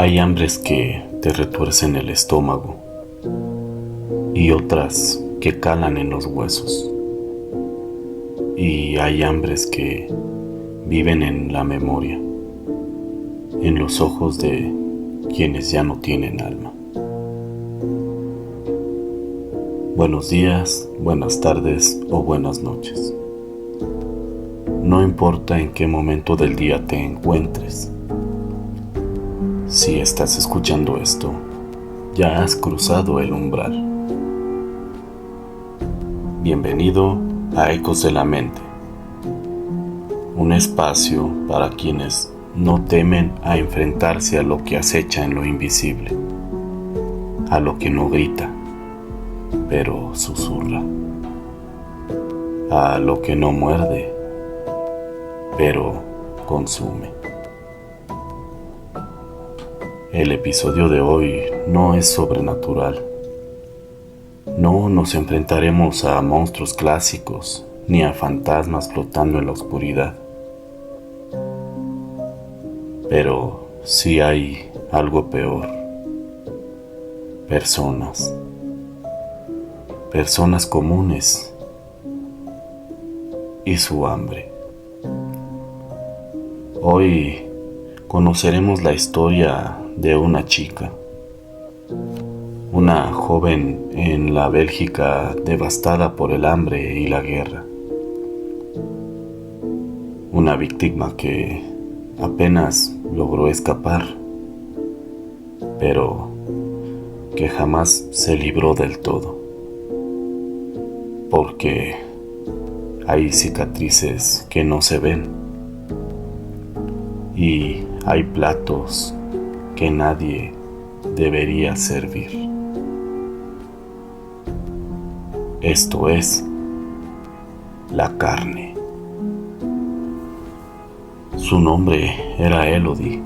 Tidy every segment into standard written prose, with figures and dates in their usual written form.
Hay hambres que te retuercen el estómago y otras que calan en los huesos. Y hay hambres que viven en la memoria, en los ojos de quienes ya no tienen alma. Buenos días, buenas tardes o buenas noches. No importa en qué momento del día te encuentres. Si estás escuchando esto, ya has cruzado el umbral. Bienvenido a Ecos de la Mente, un espacio para quienes no temen a enfrentarse a lo que acecha en lo invisible, a lo que no grita, pero susurra, a lo que no muerde, pero consume. El episodio de hoy no es sobrenatural. No nos enfrentaremos a monstruos clásicos ni a fantasmas flotando en la oscuridad. Pero sí hay algo peor. Personas comunes y su hambre. Hoy conoceremos la historia de una chica, una joven en la Bélgica devastada por el hambre y la guerra. Una víctima que apenas logró escapar, pero que jamás se libró del todo, porque hay cicatrices que no se ven y hay platos que nadie debería servir. Esto es la carne. Su nombre era Elodie,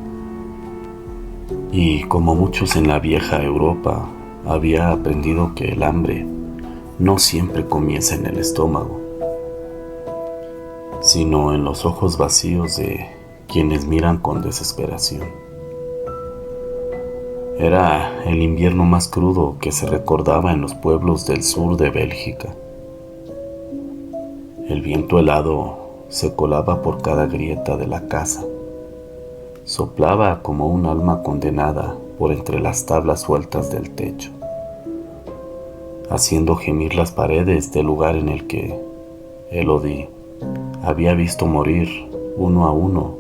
y como muchos en la vieja Europa, había aprendido que el hambre no siempre comienza en el estómago, sino en los ojos vacíos de quienes miran con desesperación. Era el invierno más crudo que se recordaba en los pueblos del sur de Bélgica. El viento helado se colaba por cada grieta de la casa. Soplaba como un alma condenada por entre las tablas sueltas del techo, haciendo gemir las paredes del lugar en el que Elodie había visto morir uno a uno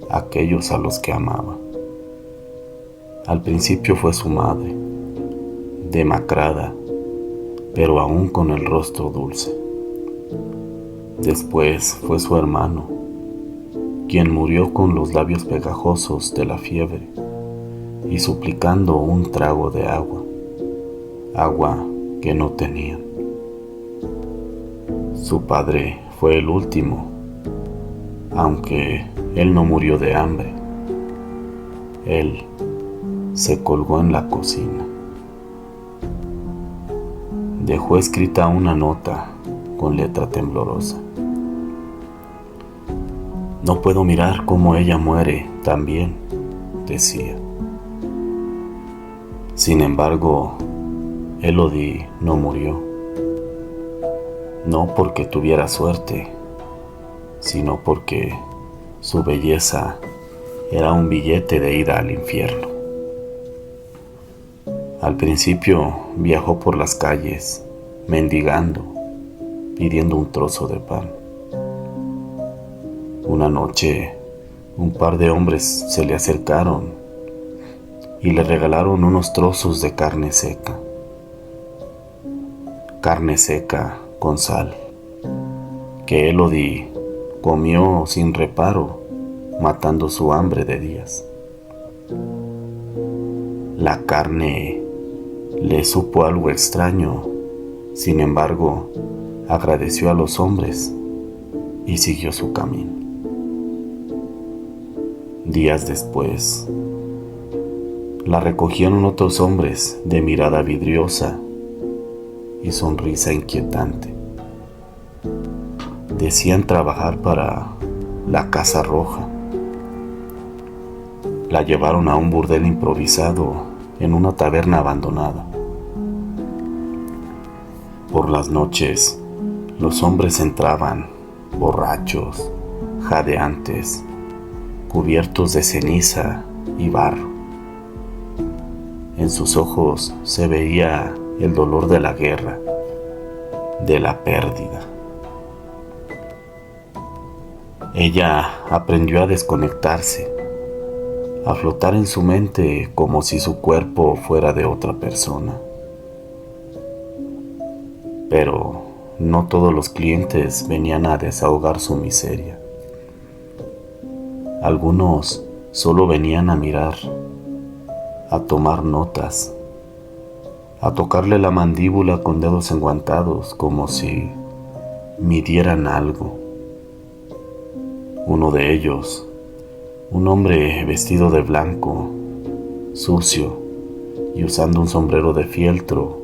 a aquellos a los que amaba. Al principio fue su madre, demacrada, pero aún con el rostro dulce. Después fue su hermano, quien murió con los labios pegajosos de la fiebre y suplicando un trago de agua que no tenían. Su padre fue el último, aunque él no murió de hambre. Él se colgó en la cocina. Dejó escrita una nota con letra temblorosa. No puedo mirar cómo ella muere también, decía. Sin embargo, Elodie no murió. No porque tuviera suerte, sino porque su belleza era un billete de ida al infierno. Al principio viajó por las calles, mendigando, pidiendo un trozo de pan. Una noche, un par de hombres se le acercaron y le regalaron unos trozos de carne seca con sal, que Elodie comió sin reparo, matando su hambre de días. La carne le supo algo extraño. Sin embargo, agradeció a los hombres y siguió su camino. Días después, la recogieron otros hombres de mirada vidriosa y sonrisa inquietante. Decían trabajar para la Casa Roja, La llevaron a un burdel improvisado en una taberna abandonada. Por las noches, los hombres entraban, borrachos, jadeantes, cubiertos de ceniza y barro. En sus ojos se veía el dolor de la guerra, de la pérdida. Ella aprendió a desconectarse, a flotar en su mente como si su cuerpo fuera de otra persona. Pero no todos los clientes venían a desahogar su miseria. Algunos solo venían a mirar, a tomar notas, a tocarle la mandíbula con dedos enguantados como si midieran algo. Uno de ellos, un hombre vestido de blanco, sucio y usando un sombrero de fieltro,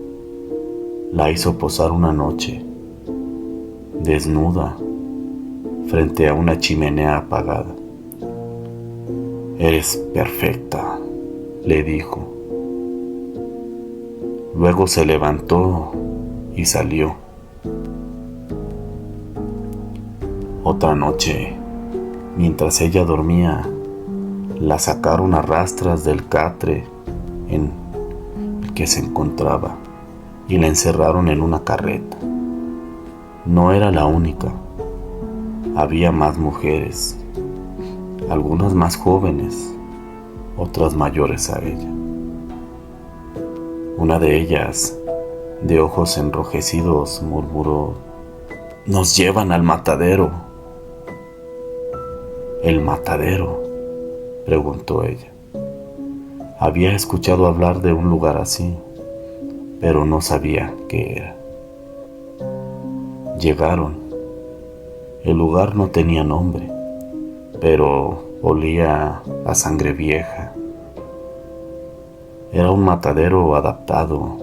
la hizo posar una noche, desnuda, frente a una chimenea apagada. «Eres perfecta», le dijo. Luego se levantó y salió. Otra noche, mientras ella dormía, la sacaron a rastras del catre en el que se encontraba y la encerraron en una carreta. No era la única. Había más mujeres, algunas más jóvenes, otras mayores a ella. Una de ellas, de ojos enrojecidos, murmuró: «Nos llevan al matadero». «¿El matadero?», preguntó ella. Había escuchado hablar de un lugar así, pero no sabía qué era. Llegaron. El lugar no tenía nombre, pero olía a sangre vieja. Era un matadero adaptado,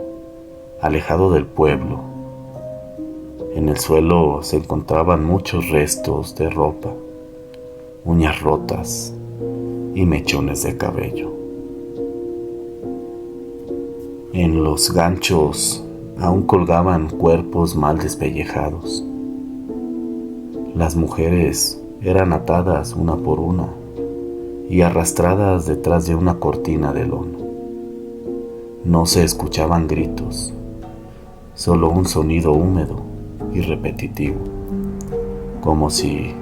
alejado del pueblo. En el suelo se encontraban muchos restos de ropa, uñas rotas y mechones de cabello. En los ganchos aún colgaban cuerpos mal despellejados. Las mujeres eran atadas una por una y arrastradas detrás de una cortina de lona. No se escuchaban gritos, solo un sonido húmedo y repetitivo, como si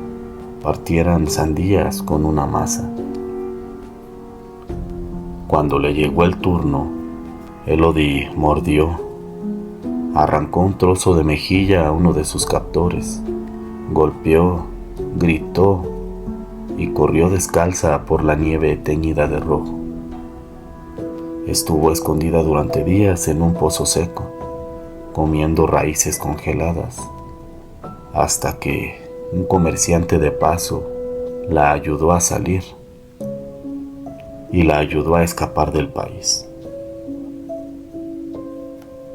partieran sandías con una masa. Cuando le llegó el turno, Elodie mordió, arrancó un trozo de mejilla a uno de sus captores, golpeó, gritó y corrió descalza por la nieve teñida de rojo. Estuvo escondida durante días en un pozo seco, comiendo raíces congeladas, hasta que un comerciante de paso la ayudó a salir y la ayudó a escapar del país.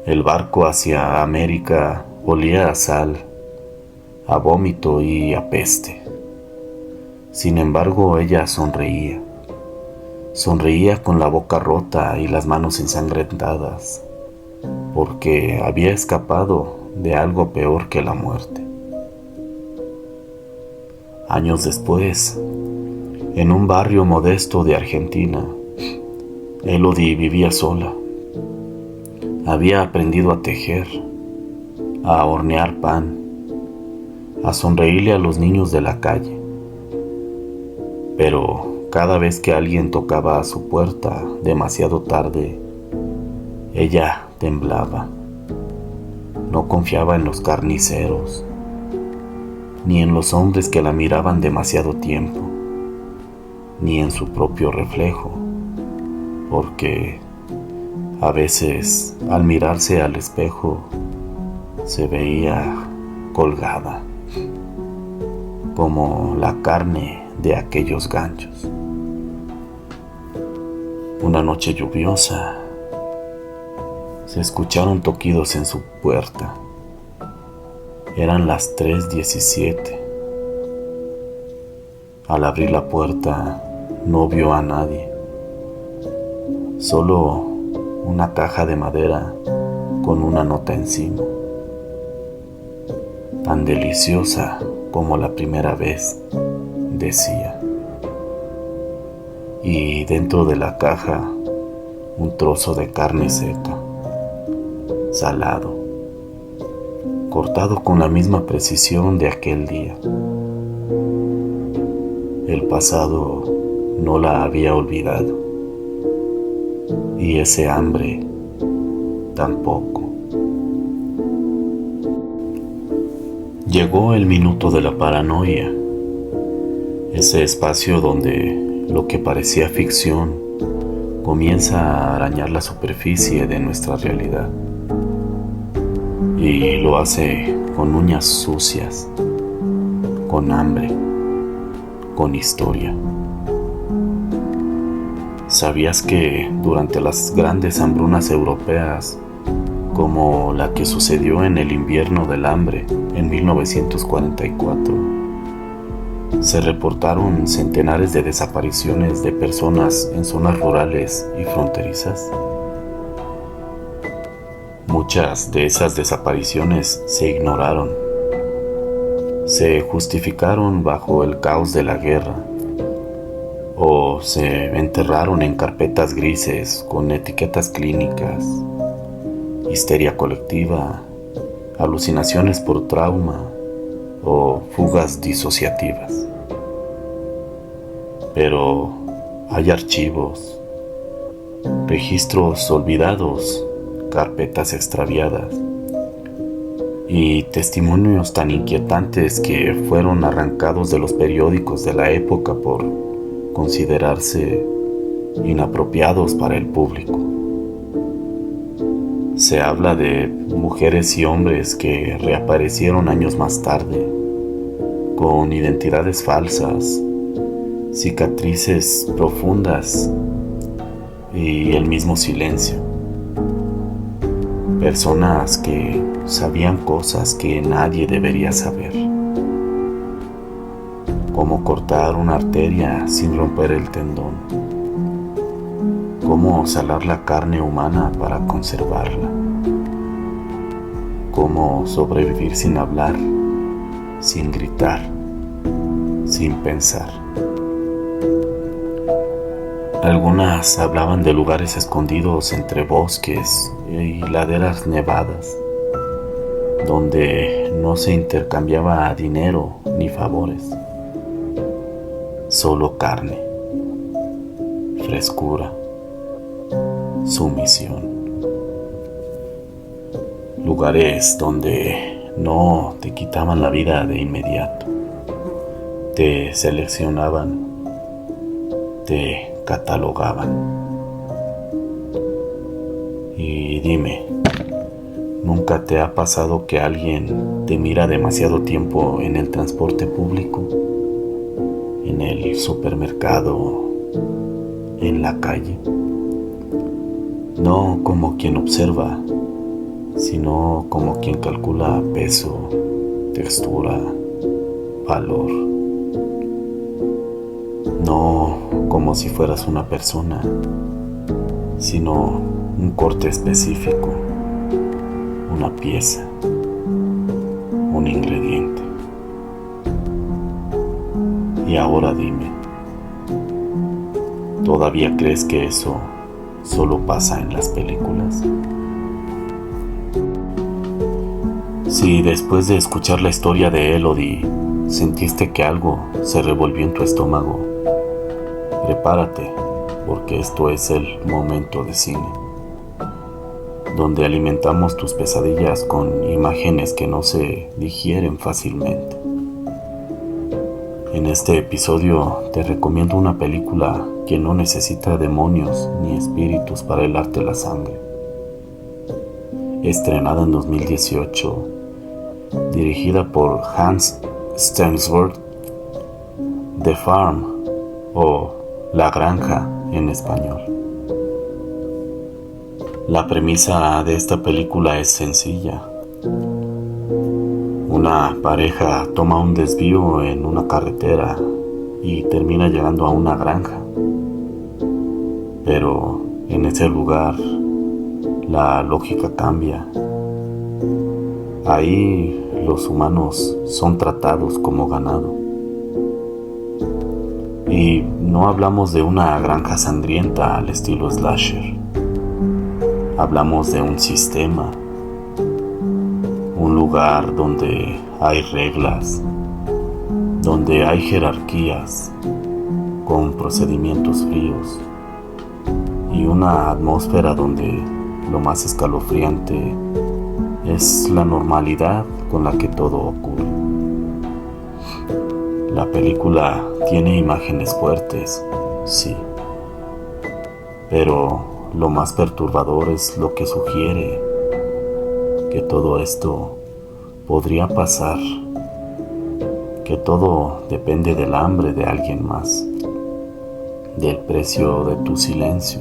El barco hacia América olía a sal, a vómito y a peste. Sin embargo, ella sonreía. Sonreía con la boca rota y las manos ensangrentadas, porque había escapado de algo peor que la muerte. Años después, en un barrio modesto de Argentina, Elodie vivía sola. Había aprendido a tejer, a hornear pan, a sonreírle a los niños de la calle. Pero cada vez que alguien tocaba a su puerta demasiado tarde, ella temblaba. No confiaba en los carniceros, ni en los hombres que la miraban demasiado tiempo, ni en su propio reflejo, porque a veces al mirarse al espejo se veía colgada, como la carne de aquellos ganchos. Una noche lluviosa, se escucharon toquidos en su puerta. Eran las 3:17. Al abrir la puerta, no vio a nadie. Solo una caja de madera con una nota encima, tan deliciosa como la primera vez, decía. Y dentro de la caja un trozo de carne seca, salado, cortado con la misma precisión de aquel día. El pasado no la había olvidado y ese hambre tampoco. Llegó el minuto de la paranoia, ese espacio donde lo que parecía ficción comienza a arañar la superficie de nuestra realidad, y lo hace con uñas sucias, con hambre, con historia. ¿Sabías que durante las grandes hambrunas europeas, como la que sucedió en el invierno del hambre en 1944, se reportaron centenares de desapariciones de personas en zonas rurales y fronterizas? Muchas de esas desapariciones se ignoraron, se justificaron bajo el caos de la guerra, o se enterraron en carpetas grises con etiquetas clínicas, histeria colectiva, alucinaciones por trauma o fugas disociativas. Pero hay archivos, registros olvidados, carpetas extraviadas y testimonios tan inquietantes que fueron arrancados de los periódicos de la época por considerarse inapropiados para el público. Se habla de mujeres y hombres que reaparecieron años más tarde, con identidades falsas, cicatrices profundas y el mismo silencio. Personas que sabían cosas que nadie debería saber, como cortar una arteria sin romper el tendón, cómo salar la carne humana para conservarla, cómo sobrevivir sin hablar, sin gritar, sin pensar. Algunas hablaban de lugares escondidos entre bosques y laderas nevadas, donde no se intercambiaba dinero ni favores, solo carne, frescura, sumisión. Lugares donde no te quitaban la vida de inmediato, te seleccionaban, te catalogaban. Y dime, ¿nunca te ha pasado que alguien te mira demasiado tiempo en el transporte público, en el supermercado, en la calle? No como quien observa, sino como quien calcula peso, textura, valor. No como si fueras una persona, sino un corte específico, una pieza, un ingrediente. Y ahora dime, ¿todavía crees que eso solo pasa en las películas? Si después de escuchar la historia de Elodie sentiste que algo se revolvió en tu estómago, prepárate, porque esto es el momento de cine, donde alimentamos tus pesadillas con imágenes que no se digieren fácilmente. En este episodio te recomiendo una película que no necesita demonios ni espíritus para helarte la sangre. Estrenada en 2018, dirigida por Hans Stensberg, The Farm, o La Granja en español. La premisa de esta película es sencilla. Una pareja toma un desvío en una carretera y termina llegando a una granja. Pero En ese lugar la lógica cambia. Ahí los humanos son tratados como ganado. Y no hablamos de una granja sangrienta al estilo slasher. Hablamos de un sistema, un lugar donde hay reglas, donde hay jerarquías, con procedimientos fríos y una atmósfera donde lo más escalofriante es la normalidad con la que todo ocurre. La película tiene imágenes fuertes, sí, pero lo más perturbador es lo que sugiere que todo esto podría pasar, que todo depende del hambre de alguien más, del precio de tu silencio,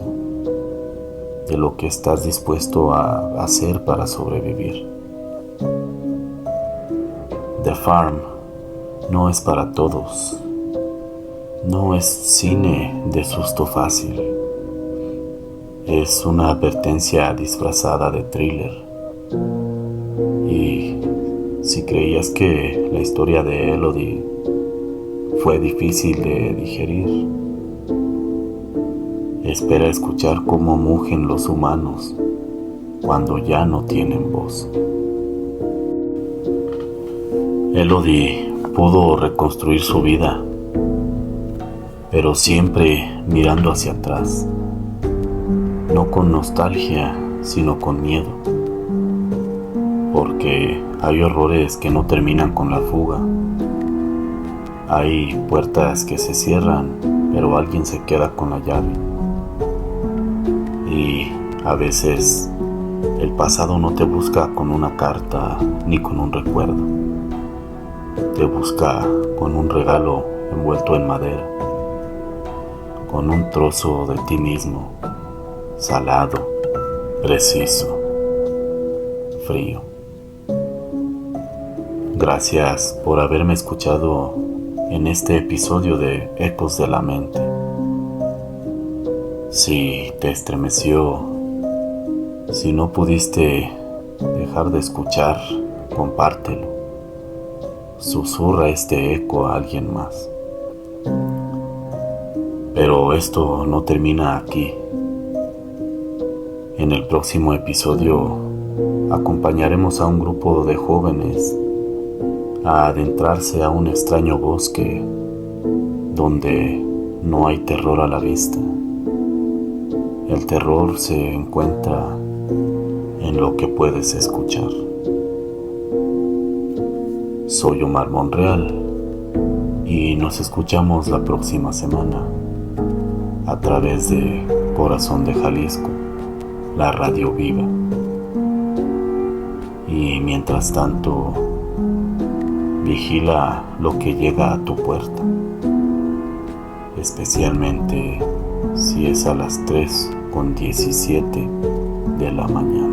de lo que estás dispuesto a hacer para sobrevivir. The Farm no es para todos, no es cine de susto fácil, es una advertencia disfrazada de thriller. Y si creías que la historia de Elodie fue difícil de digerir, espera escuchar cómo mugen los humanos cuando ya no tienen voz. Elodie pudo reconstruir su vida, pero siempre mirando hacia atrás, no con nostalgia, sino con miedo, porque hay horrores que no terminan con la fuga. Hay puertas que se cierran, pero alguien se queda con la llave. Y a veces el pasado no te busca con una carta ni con un recuerdo. Te busca con un regalo envuelto en madera, con un trozo de ti mismo, salado, preciso, frío. Gracias por haberme escuchado en este episodio de Ecos de la Mente. Si te estremeció, si no pudiste dejar de escuchar, compártelo. Susurra este eco a alguien más. Pero esto no termina aquí. En el próximo episodio acompañaremos a un grupo de jóvenes a adentrarse a un extraño bosque donde no hay terror a la vista. El terror se encuentra en lo que puedes escuchar. Soy Omar Monreal y nos escuchamos la próxima semana a través de Corazón de Jalisco, la radio viva. Y mientras tanto, vigila lo que llega a tu puerta, especialmente si es a las 3:17 de la mañana.